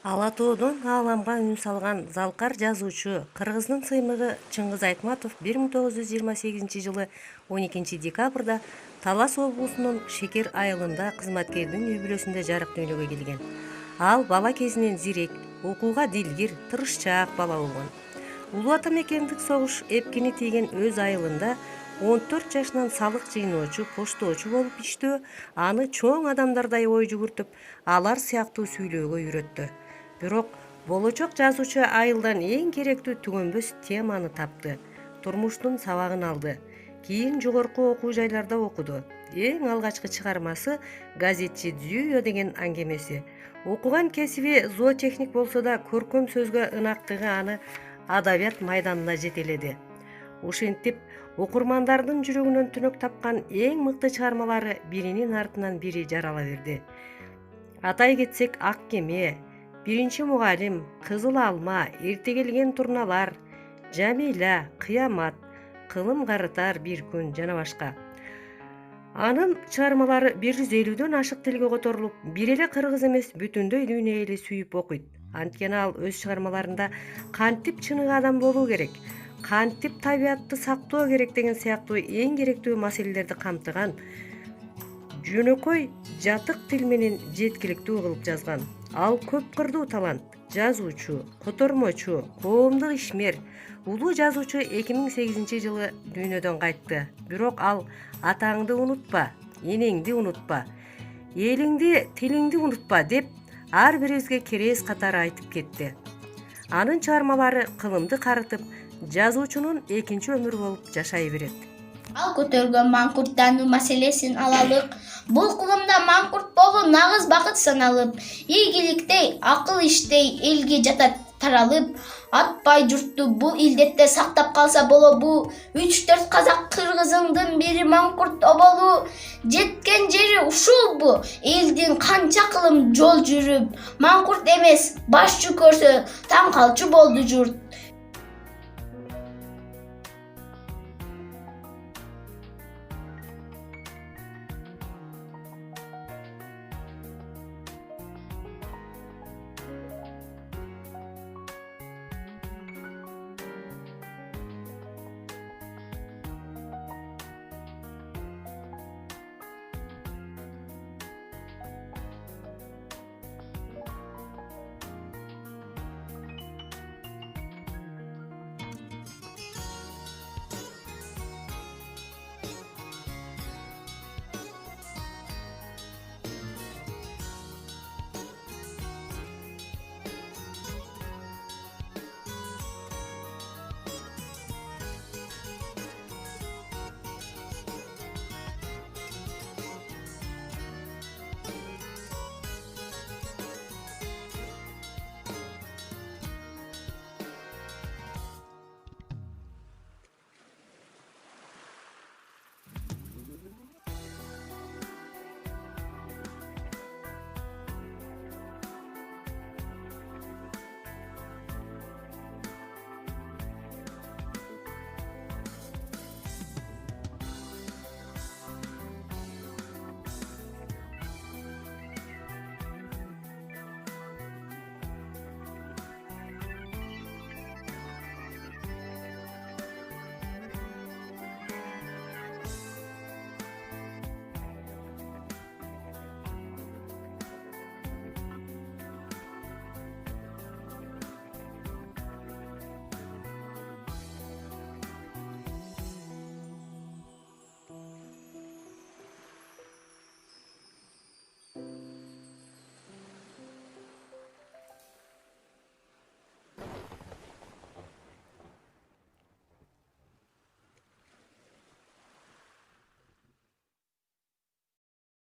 Ала тоодон ааламга үн салган залкар жазуучу кыргыздын сыймыгы Чыңгыз Айтматов 1928 жылы 12 декабрда Талас облусунун Шекер айылында кызматкердин үй-бүлөсүндө жарык дүйнөгө келген. Ал бала кезинен зирек, окууга дилгир, тырышчаак бала болгон. Улуу ата мекендик согуш эпкини тийген өз айылында 14 жашынан салык жыйноочу, поштоочу болуп иштөө аны чоң адамдардай ой жүгүртүп, алар сыяктуу сүйлөөгө үйрөттү. Бирок болочок жазуучу айылдан эң керектүү түгөнбөс теманы тапты. Турмуштун сабагын алды. Кийин жогорку окуу жайларда окуду. Эң алгачкы чыгармасы газетчи Дзюйо деген аңгемеси. Окуган кесиби зоотехник болсо да көркөм сөзгө ынактыгы аны адабият майданына жетеледи. Ушинтип окурмандардын жүрөгүнөн түнөк тапкан эң мыкты чыгармалары биринин артынан бири жарала берди. Атай кетсек Ак кеме, Биринчи мугалим, Кызыл алма, Эрте келген турналар, Жамиля, Кыямат, Кылым карытар бир күн жана башка. Анын чыгармалары 150дөн ашык тилге которулуп, бир эле кыргыз эмес, бүтүндөй дүйнө эли сүйүп окуйт. Анткени ал өз чыгармаларында кантип чыныгы адам болуу керек, кантип табиятты сактоо керек деген сыяктуу эң керектүү маселелерди камтыган, жөнөкөй жатык тил менен жеткиликтүү кылып жазган. Ал көп кырдуу талант, жазуучу, котормочу, коомдук ишмер, улуу жазуучу 2008-жылы дүйнөдөн кайтты. Бирок ал атаңды унутпа, энеңди унутпа, элиңди, тилиңди унутпа деп ар бирибизге керес катары айтып кетти. Анын чыгармалары кылымды карытып, жазуучунун экинчи өмүрү болуп жашай берет. Ал көтөргөн маңкурттануу маселесин алалык. Бул кылымда маңкурт болуу нагыз бакыт саналып, ийгиликтей, акыл иштей элге жатат таралып, атпай журтту бул илдетте сактап калса болобу. 3-4 казак кыргызыңдын бири маңкурт оболу. Жеткен жери ушулбу? Элдин канча кылым жол жүрүп, маңкурт эмес башчы көрсө таң калчу болду журт.